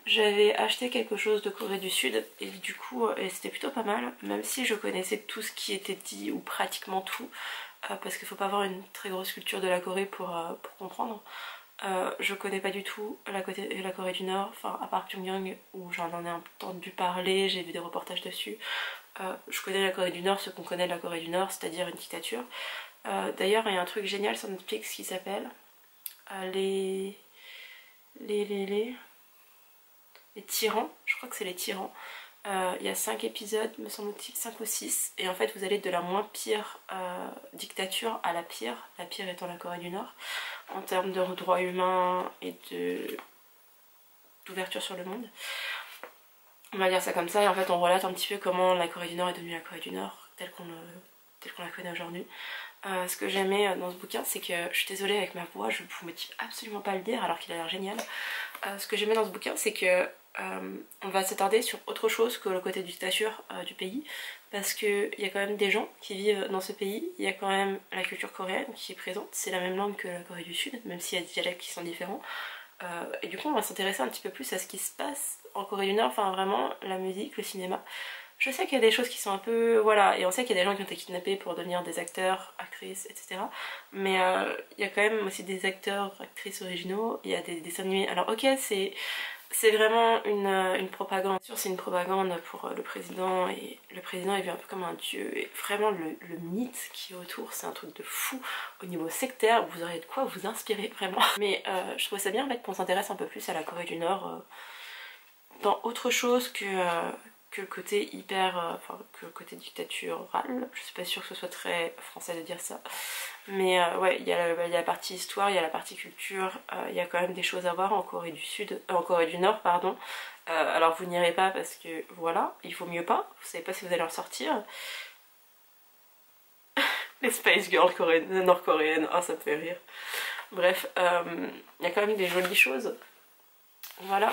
J'avais acheté quelque chose de Corée du Sud et du coup c'était plutôt pas mal. Même si je connaissais tout ce qui était dit ou pratiquement tout. Parce qu'il faut pas avoir une très grosse culture de la Corée pour comprendre. Je connais pas du tout la Corée du Nord, enfin à part Pyongyang où j'en ai entendu parler, j'ai vu des reportages dessus. Je connais la Corée du Nord, ce qu'on connaît de la Corée du Nord, c'est-à-dire une dictature. D'ailleurs il y a un truc génial sur Netflix qui s'appelle les tyrans, je crois que c'est les tyrans. Il y a 5 épisodes, me semble-t-il, 5 ou 6, et en fait vous allez de la moins pire dictature à la pire étant la Corée du Nord, en termes de droits humains et d'ouverture sur le monde. On va dire ça comme ça, et en fait on relate un petit peu comment la Corée du Nord est devenue la Corée du Nord, telle qu'on la connaît aujourd'hui. Ce que j'aimais dans ce bouquin, c'est que, je suis désolée avec ma voix, je ne vous motive absolument pas à le dire alors qu'il a l'air génial. Ce que j'aimais dans ce bouquin, c'est que on va s'attarder sur autre chose que le côté dictature du pays, parce qu'il y a quand même des gens qui vivent dans ce pays, il y a quand même la culture coréenne qui est présente, c'est la même langue que la Corée du Sud, même s'il y a des dialectes qui sont différents. Et du coup on va s'intéresser un petit peu plus à ce qui se passe en Corée du Nord, enfin vraiment la musique, le cinéma. Je sais qu'il y a des choses qui sont un peu... Voilà, et on sait qu'il y a des gens qui ont été kidnappés pour devenir des acteurs, actrices, etc. Mais il y a quand même aussi des acteurs, actrices originaux, il y a des dessins animés. Alors ok, c'est vraiment une propagande. Bien sûr, c'est une propagande pour le président, et le président est vu un peu comme un dieu. Et vraiment, le mythe qui est autour, c'est un truc de fou. Au niveau sectaire, vous aurez de quoi vous inspirer, vraiment. Mais je trouvais ça bien en fait qu'on s'intéresse un peu plus à la Corée du Nord dans autre chose que le côté hyper... enfin, que le côté dictatural. Je suis pas sûre que ce soit très français de dire ça. Mais ouais, il y a la partie histoire, il y a la partie culture, il y a quand même des choses à voir en Corée du Sud, en Corée du Nord, pardon. Alors vous n'irez pas parce que voilà, il faut mieux pas, vous savez pas si vous allez en sortir. Les Spice Girls nord-coréennes, ah ça me fait rire. Bref, il y a quand même des jolies choses. Voilà.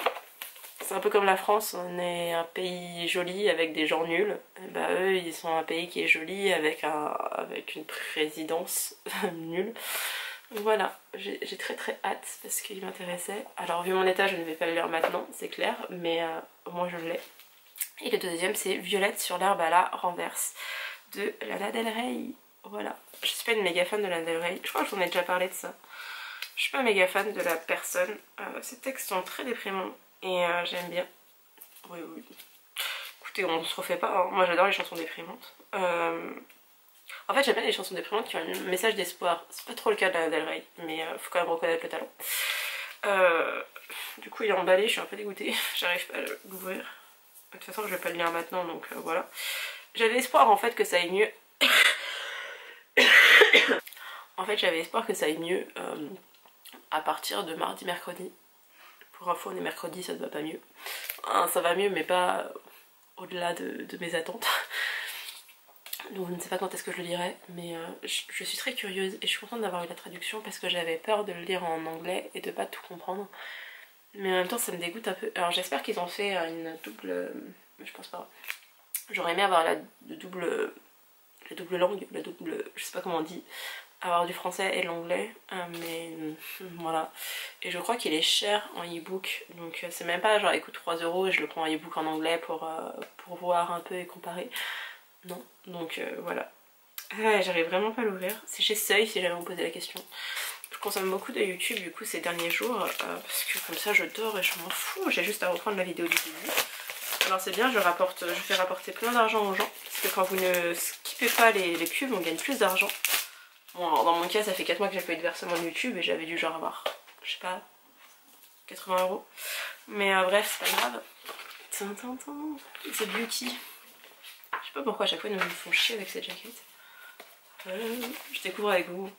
C'est un peu comme la France, on est un pays joli avec des gens nuls. Et bah eux, ils sont un pays qui est joli avec une présidence nulle. Voilà, j'ai très hâte parce qu'il m'intéressait. Alors vu mon état, je ne vais pas le lire maintenant, c'est clair, mais au moins je l'ai. Et le deuxième, c'est Violette sur l'herbe à la renverse de Lana Del Rey. Voilà, je suis pas une méga fan de Lana Del Rey, je crois que j'en ai déjà parlé de ça. Je suis pas méga fan de la personne, ces textes sont très déprimants. Et j'aime bien. Oui. Écoutez, on se refait pas, hein. Moi j'adore les chansons déprimantes. En fait j'aime bien les chansons déprimantes qui ont un message d'espoir. C'est pas trop le cas de Lana Del Rey, mais faut quand même reconnaître le talent. Du coup il est emballé, je suis un peu dégoûtée. J'arrive pas à l'ouvrir. De toute façon je vais pas le lire maintenant, donc voilà. J'avais espoir en fait que ça aille mieux. En fait j'avais espoir que ça aille mieux à partir de mardi, mercredi. Pour info, on est mercredi, ça ne va pas mieux. Hein, ça va mieux, mais pas au-delà de mes attentes. Donc je ne sais pas quand est-ce que je le lirai, mais je suis très curieuse et je suis contente d'avoir eu la traduction parce que j'avais peur de le lire en anglais et de pas tout comprendre. Mais en même temps, ça me dégoûte un peu. Alors j'espère qu'ils ont fait une double... Je pense pas. J'aurais aimé avoir la double langue, je sais pas comment on dit. Avoir du français et de l'anglais, mais voilà. Et je crois qu'il est cher en e-book, donc c'est même pas genre il coûte 3 € et je le prends en e-book en anglais pour voir un peu et comparer. Non, donc voilà. J'arrive vraiment pas à l'ouvrir. C'est chez Seuil si jamais vous posez la question. Je consomme beaucoup de YouTube du coup ces derniers jours, parce que comme ça je dors et je m'en fous, j'ai juste à reprendre la vidéo du début. Alors c'est bien, je fais rapporter plein d'argent aux gens, parce que quand vous ne skippez pas les pubs, on gagne plus d'argent. Bon alors dans mon cas ça fait 4 mois que j'ai pas eu de versement de YouTube et j'avais dû genre avoir, je sais pas, 80 €. Mais bref, c'est pas grave. C'est Beauty. Je sais pas pourquoi à chaque fois ils nous font chier avec cette jaquette. Je découvre avec vous.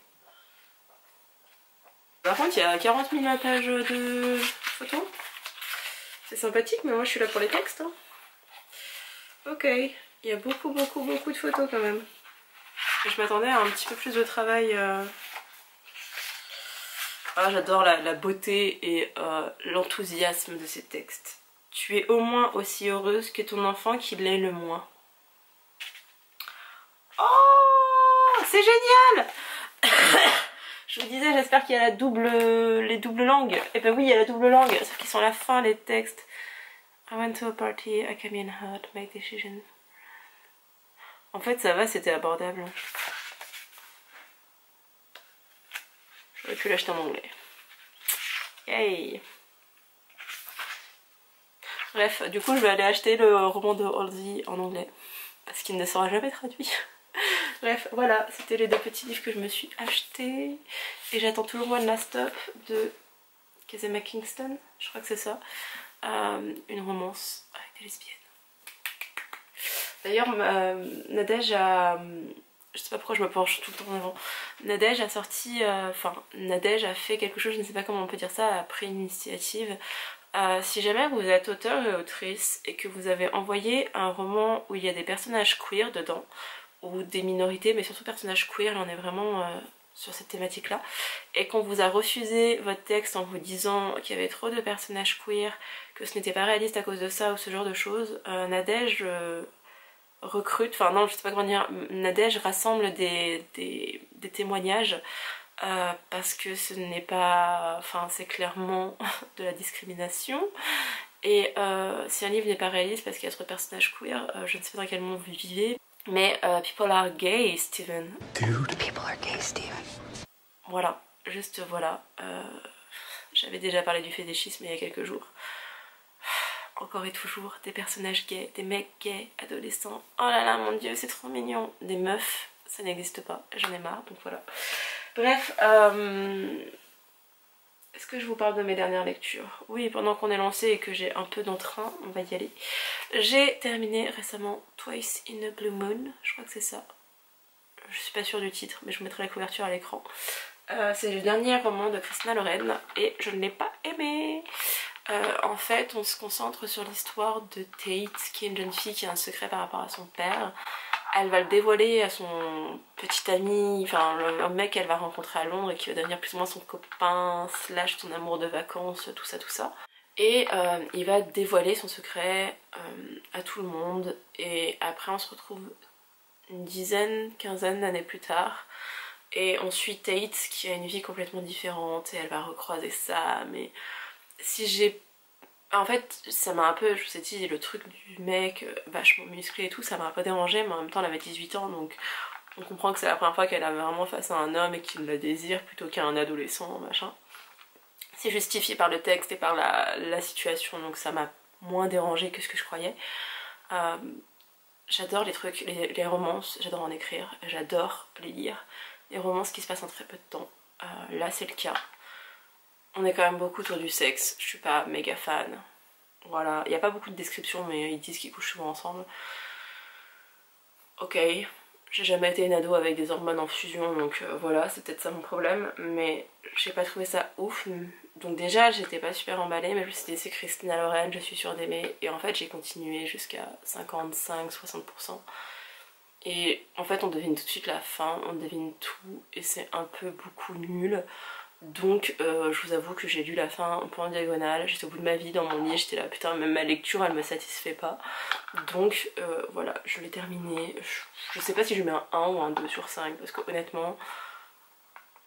Par contre il y a 40 000 pages de photos. C'est sympathique mais moi je suis là pour les textes. Hein. Ok, il y a beaucoup de photos quand même. Je m'attendais à un petit peu plus de travail. Ah, j'adore la beauté et l'enthousiasme de ces textes. Tu es au moins aussi heureuse que ton enfant qui l'est le moins. Oh, c'est génial. Je vous disais, j'espère qu'il y a les doubles langues. Et ben oui, il y a la double langue, sauf qu'ils sont à la fin les textes. I went to a party, I came in hot, make decision. En fait ça va, c'était abordable. J'aurais pu l'acheter en anglais. Yay! Bref, du coup je vais aller acheter le roman de Halsey en anglais. Parce qu'il ne sera jamais traduit. Bref, voilà, c'était les 2 petits livres que je me suis achetés. Et j'attends toujours One Last Stop de Kazema Kingston, je crois que c'est ça. Une romance avec des lesbiennes. D'ailleurs, Nadège a... Je sais pas pourquoi je me penche tout le temps en avant. Nadège a sorti... Nadège a fait quelque chose, je ne sais pas comment on peut dire ça, après une initiative. Si jamais vous êtes auteur et autrice et que vous avez envoyé un roman où il y a des personnages queer dedans, ou des minorités, mais surtout personnages queer, là on est vraiment sur cette thématique là, et qu'on vous a refusé votre texte en vous disant qu'il y avait trop de personnages queer, que ce n'était pas réaliste à cause de ça ou ce genre de choses, Nadège recrute, enfin non je sais pas comment dire, Nadège rassemble des témoignages parce que ce n'est pas, enfin c'est clairement de la discrimination. Et si un livre n'est pas réaliste parce qu'il y a trop de personnages queer, je ne sais pas dans quel monde vous vivez, mais people are gay, Steven. Dude. People are gay, Steven. Voilà, juste voilà. J'avais déjà parlé du fétichisme il y a quelques jours. Encore et toujours, des personnages gays, des mecs gays, adolescents. Oh là là, mon dieu, c'est trop mignon. Des meufs, ça n'existe pas, j'en ai marre, donc voilà. Bref, est-ce que je vous parle de mes dernières lectures? Oui, pendant qu'on est lancé et que j'ai un peu d'entrain, on va y aller. J'ai terminé récemment Twice in a Blue Moon, je crois que c'est ça. Je suis pas sûre du titre, mais je vous mettrai la couverture à l'écran. C'est le dernier roman de Christina Loren et je ne l'ai pas aimé. En fait, on se concentre sur l'histoire de Tate, qui est une jeune fille qui a un secret par rapport à son père. Elle va le dévoiler à son petit ami, enfin un mec qu'elle va rencontrer à Londres et qui va devenir plus ou moins son copain, slash son amour de vacances, tout ça tout ça. Et il va dévoiler son secret à tout le monde et après on se retrouve une dizaine, quinzaine d'années plus tard et on suit Tate qui a une vie complètement différente et elle va recroiser ça, mais si j'ai... En fait, ça m'a un peu, je vous ai dit, le truc du mec vachement musclé et tout, ça m'a un peu dérangé, mais en même temps elle avait 18 ans, donc on comprend que c'est la première fois qu'elle a vraiment face à un homme et qu'il la désire plutôt qu'à un adolescent, machin. C'est justifié par le texte et par la situation, donc ça m'a moins dérangé que ce que je croyais. J'adore les trucs, les romances, j'adore en écrire, j'adore les lire. Les romances qui se passent en très peu de temps, là c'est le cas. On est quand même beaucoup autour du sexe, je suis pas méga fan. Voilà, il n'y a pas beaucoup de descriptions mais ils disent qu'ils couchent souvent ensemble. Ok, j'ai jamais été une ado avec des hormones en fusion donc voilà, c'est peut-être ça mon problème, mais j'ai pas trouvé ça ouf. Donc déjà j'étais pas super emballée, mais je me suis dit c'est Christina Loren, je suis sûre d'aimer, et en fait j'ai continué jusqu'à 55-60%. Et en fait on devine tout de suite la fin, on devine tout et c'est un peu beaucoup nul. Donc je vous avoue que j'ai lu la fin un peu en diagonale, j'étais au bout de ma vie dans mon lit, j'étais là putain même ma lecture elle me satisfait pas. Donc voilà, je l'ai terminé, je sais pas si je mets un 1 ou un 2 sur 5 parce que honnêtement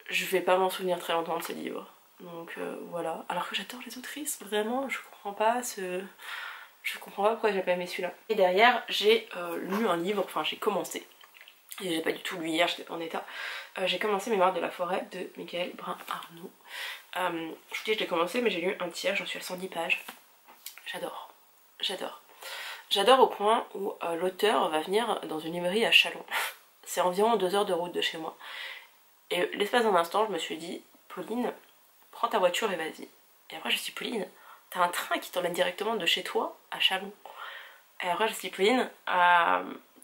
je vais pas m'en souvenir très longtemps de ce livre. Donc voilà, alors que j'adore les autrices, vraiment je comprends pas pourquoi j'ai pas aimé celui-là. Et derrière j'ai lu un livre, enfin j'ai commencé. Et j'ai pas du tout lu hier, j'étais pas en état. J'ai commencé Mémoire de la forêt de Michael Brun-Arnaud. Je vous dis je l'ai commencé mais j'ai lu un tiers, j'en suis à 110 pages. J'adore, j'adore. J'adore au point où l'auteur va venir dans une librairie à Châlons. C'est environ 2 heures de route de chez moi. Et l'espace d'un instant je me suis dit, Pauline, prends ta voiture et vas-y. Et après je me suis dit, Pauline, t'as un train qui t'emmène directement de chez toi à Châlons. Et après je me suis dit, Pauline,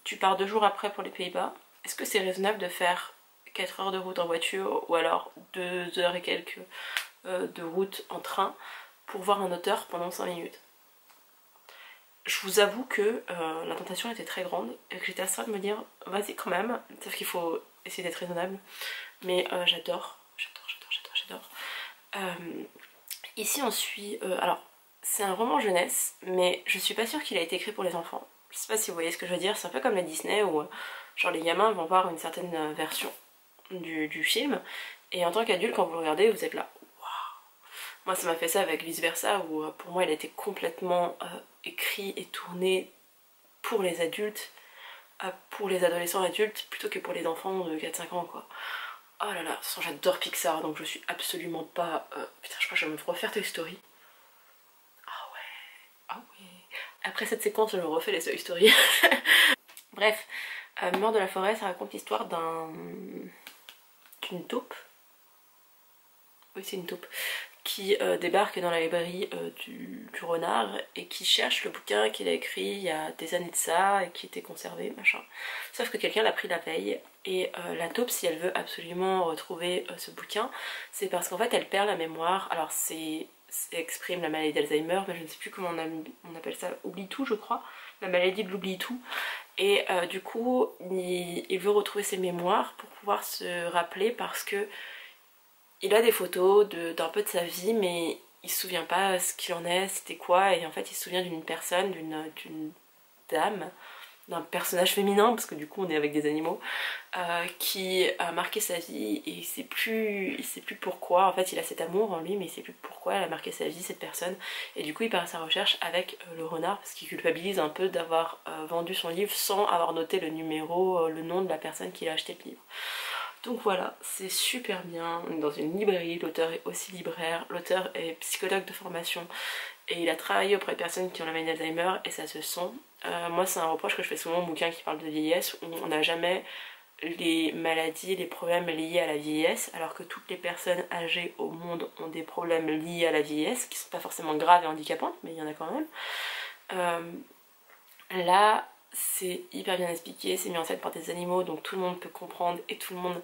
tu pars 2 jours après pour les Pays-Bas. Est-ce que c'est raisonnable de faire 4 heures de route en voiture ou alors 2 heures et quelques de route en train pour voir un auteur pendant 5 minutes? Je vous avoue que la tentation était très grande et que j'étais assez de me dire vas-y quand même, sauf qu'il faut essayer d'être raisonnable. Mais j'adore. Ici on suit... alors c'est un roman jeunesse mais je suis pas sûre qu'il a été écrit pour les enfants. Je sais pas si vous voyez ce que je veux dire, c'est un peu comme les Disney où genre les gamins vont voir une certaine version du film et en tant qu'adulte quand vous le regardez vous êtes là waouh. Moi ça m'a fait ça avec Vice Versa où pour moi il a été complètement écrit et tourné pour les adultes, pour les adolescents adultes plutôt que pour les enfants de 4-5 ans quoi. Oh là là, de toute façon j'adore Pixar donc je suis absolument pas... putain je crois que je vais me refaire Toy Story. Ah ouais. Après cette séquence, je me refais les Toy Story. Bref, Mort de la forêt, ça raconte l'histoire d'une taupe. Oui, c'est une taupe. Qui débarque dans la librairie du renard et qui cherche le bouquin qu'il a écrit il y a des années de ça et qui était conservé, machin. Sauf que quelqu'un l'a pris la veille et la taupe, si elle veut absolument retrouver ce bouquin, c'est parce qu'en fait elle perd la mémoire. Alors c'est exprime la maladie d'Alzheimer, mais je ne sais plus comment on appelle ça, oublie-tout je crois, la maladie de l'oublie-tout. Et du coup, il veut retrouver ses mémoires pour pouvoir se rappeler parce que il a des photos d'un peu de sa vie, mais il se souvient pas ce qu'il en est, c'était quoi, et en fait il se souvient d'une personne, d'une dame, d'un personnage féminin, parce que du coup on est avec des animaux, qui a marqué sa vie et il sait plus pourquoi. En fait il a cet amour en lui mais il sait plus pourquoi elle a marqué sa vie, cette personne, et du coup il part à sa recherche avec le renard parce qu'il culpabilise un peu d'avoir vendu son livre sans avoir noté le numéro, le nom de la personne qui a acheté le livre. Donc voilà, c'est super bien, on est dans une librairie, l'auteur est aussi libraire, l'auteur est psychologue de formation et il a travaillé auprès de personnes qui ont la maladie d'Alzheimer et ça se sent. Moi c'est un reproche que je fais souvent aux bouquins qui parlent de vieillesse, où on n'a jamais les maladies, les problèmes liés à la vieillesse, alors que toutes les personnes âgées au monde ont des problèmes liés à la vieillesse, qui sont pas forcément graves et handicapantes, mais il y en a quand même. Là, c'est hyper bien expliqué, c'est mis en scène par des animaux, donc tout le monde peut comprendre et tout le monde...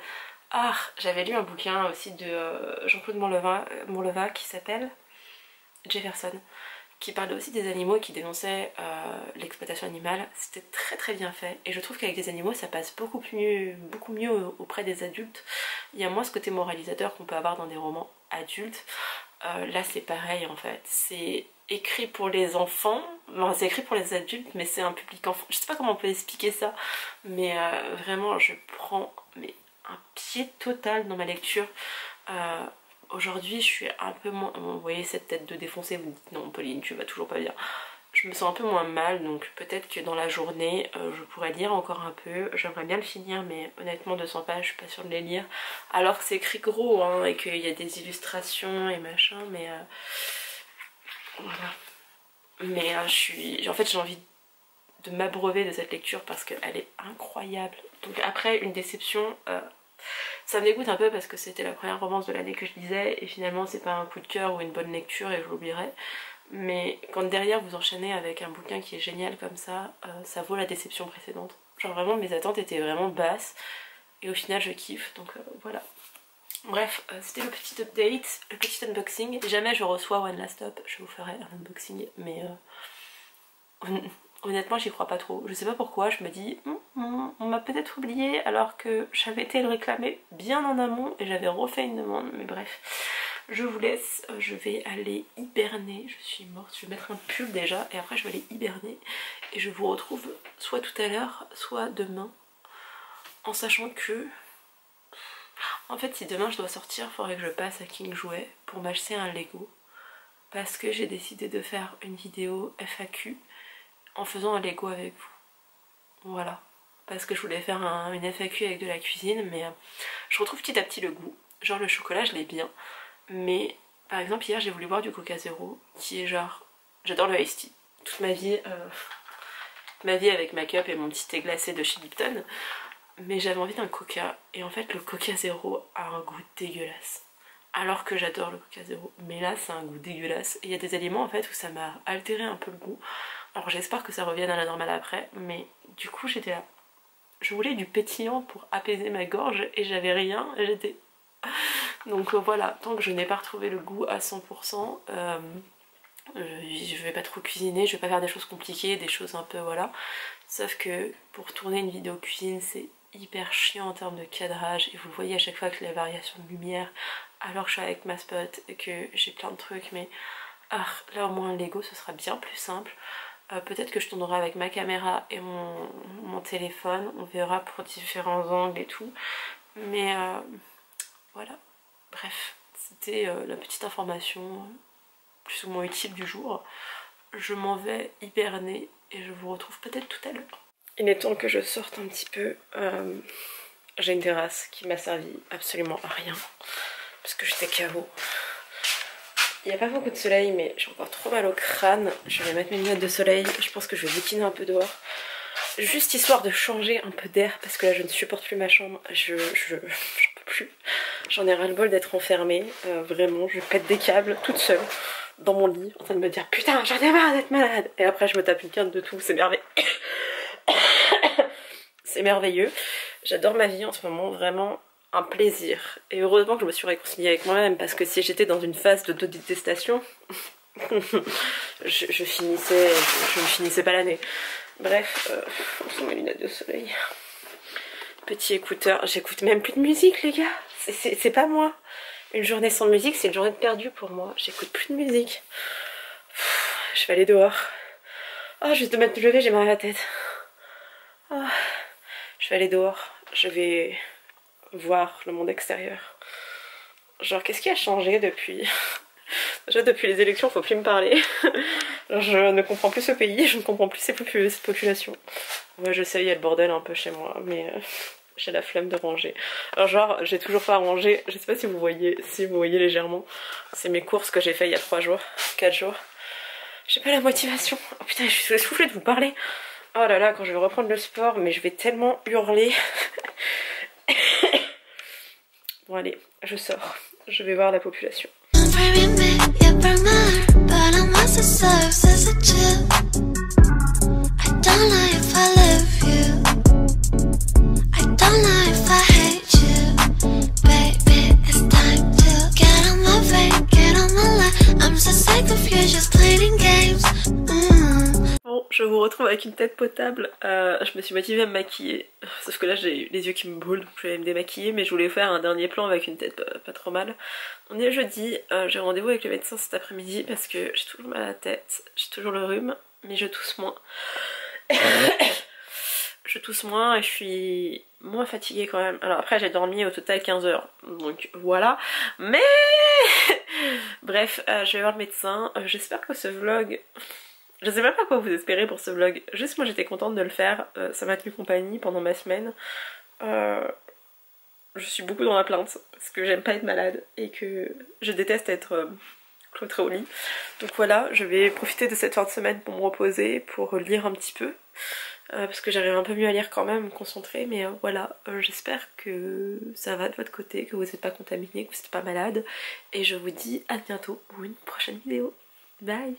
Ah, j'avais lu un bouquin aussi de Jean-Claude Morleva qui s'appelle Jefferson, qui parlait aussi des animaux et qui dénonçait l'exploitation animale. C'était très très bien fait et je trouve qu'avec des animaux ça passe beaucoup mieux auprès des adultes. Il y a moins ce côté moralisateur qu'on peut avoir dans des romans adultes. Là c'est pareil en fait, c'est écrit pour les enfants, enfin, c'est écrit pour les adultes mais c'est un public enfant, je sais pas comment on peut expliquer ça, mais vraiment je prends un pied total dans ma lecture. Aujourd'hui je suis un peu moins, vous voyez cette tête de défoncé, vous dites non Pauline tu vas toujours pas bien. Je me sens un peu moins mal, donc peut-être que dans la journée je pourrais lire encore un peu. J'aimerais bien le finir mais honnêtement 200 pages je suis pas sûre de les lire. Alors que c'est écrit gros hein, et qu'il y a des illustrations et machin, mais voilà. Mais en fait j'ai envie de m'abreuver de cette lecture parce qu'elle est incroyable. Donc après une déception, ça me dégoûte un peu parce que c'était la première romance de l'année que je lisais et finalement c'est pas un coup de cœur ou une bonne lecture et je l'oublierai. Mais quand derrière vous enchaînez avec un bouquin qui est génial comme ça, ça vaut la déception précédente. Genre vraiment mes attentes étaient vraiment basses et au final je kiffe, donc voilà. Bref, c'était le petit update, le petit unboxing. Si jamais je reçois One Last Stop, je vous ferai un unboxing, mais honnêtement j'y crois pas trop. Je sais pas pourquoi, je me dis on m'a peut-être oublié alors que j'avais été le réclamer bien en amont et j'avais refait une demande, mais bref. Je vous laisse, je vais aller hiberner, je suis morte, je vais mettre un pull déjà et après je vais aller hiberner et je vous retrouve soit tout à l'heure, soit demain, en sachant que... En fait si demain je dois sortir, il faudrait que je passe à King Jouet pour m'acheter un Lego parce que j'ai décidé de faire une vidéo FAQ en faisant un Lego avec vous. Voilà, parce que je voulais faire une FAQ avec de la cuisine, mais je retrouve petit à petit le goût. Genre le chocolat je l'ai bien. Mais par exemple hier j'ai voulu boire du Coca Zéro qui est genre... J'adore le iced tea. Toute ma vie avec ma cup et mon petit thé glacé de chez Lipton. Mais j'avais envie d'un Coca et en fait le Coca Zéro a un goût dégueulasse. Alors que j'adore le Coca Zéro. Mais là c'est un goût dégueulasse. Et il y a des aliments en fait où ça m'a altéré un peu le goût. Alors j'espère que ça revienne à la normale après. Mais du coup j'étais là. Je voulais du pétillant pour apaiser ma gorge et j'avais rien. J'étais... Donc voilà, tant que je n'ai pas retrouvé le goût à 100%, je vais pas trop cuisiner, je vais pas faire des choses compliquées, des choses un peu voilà. Sauf que pour tourner une vidéo cuisine c'est hyper chiant en termes de cadrage et vous le voyez à chaque fois que les variations de lumière, alors que je suis avec ma spot et que j'ai plein de trucs, mais là au moins un Lego ce sera bien plus simple. Peut-être que je tournerai avec ma caméra et mon téléphone, on verra pour différents angles et tout, mais voilà. Bref, c'était la petite information plus ou moins utile du jour. Je m'en vais hiberner et je vous retrouve peut-être tout à l'heure. Il est temps que je sorte un petit peu. J'ai une terrasse qui m'a servi absolument à rien parce que j'étais KO. Il n'y a pas beaucoup de soleil mais j'ai encore trop mal au crâne. Je vais mettre mes lunettes de soleil. Je pense que je vais bouquiner un peu dehors. Juste histoire de changer un peu d'air parce que là je ne supporte plus ma chambre. J'en peux plus. J'en ai ras le bol d'être enfermée. Vraiment, je pète des câbles toute seule dans mon lit en train de me dire putain j'en ai marre d'être malade. Et après je me tape une quinte de tout. C'est merveilleux. C'est merveilleux. J'adore ma vie en ce moment, vraiment un plaisir. Et heureusement que je me suis réconciliée avec moi-même, parce que si j'étais dans une phase de détestation, je finissais pas l'année. Bref, où sont mes lunettes de soleil? Petit écouteur, j'écoute même plus de musique les gars, c'est pas moi. Une journée sans musique, c'est une journée perdue pour moi, j'écoute plus de musique. Je vais aller dehors. Oh, juste de m'être levée, j'ai mal à la tête. Oh, je vais aller dehors, je vais voir le monde extérieur. Genre, qu'est-ce qui a changé depuis... Déjà, depuis les élections, faut plus me parler. Je ne comprends plus ce pays, je ne comprends plus cette population. Ouais, je sais, il y a le bordel un peu chez moi, mais j'ai la flemme de ranger. Alors genre, j'ai toujours pas rangé, je sais pas si vous voyez légèrement. C'est mes courses que j'ai fait il y a 3 jours, 4 jours. J'ai pas la motivation. Oh putain, je suis essoufflée de vous parler. Oh là là, quand je vais reprendre le sport, mais je vais tellement hurler. Bon allez, je sors. Je vais voir la population. Bon, je vous retrouve avec une tête potable. Je me suis motivée à me maquiller, sauf que là j'ai les yeux qui me brûlent, donc je vais aller me démaquiller, mais je voulais faire un dernier plan avec une tête pas trop mal. On est jeudi, j'ai rendez-vous avec le médecin cet après-midi parce que j'ai toujours mal à la tête, j'ai toujours le rhume, mais je tousse moins. Je tousse moins et je suis moins fatiguée quand même. Alors après j'ai dormi au total 15 heures, donc voilà. Mais bref, je vais voir le médecin. J'espère que ce vlog... Je sais même pas quoi vous espérer pour ce vlog. Juste moi j'étais contente de le faire. Ça m'a tenu compagnie pendant ma semaine. Je suis beaucoup dans la plainte parce que j'aime pas être malade et que je déteste être cloîtrée au lit. Donc voilà, je vais profiter de cette fin de semaine pour me reposer, pour lire un petit peu. Parce que j'arrive un peu mieux à lire quand même, me concentrer, mais voilà, j'espère que ça va de votre côté, que vous n'êtes pas contaminé, que vous n'êtes pas malade, et je vous dis à bientôt pour une prochaine vidéo. Bye!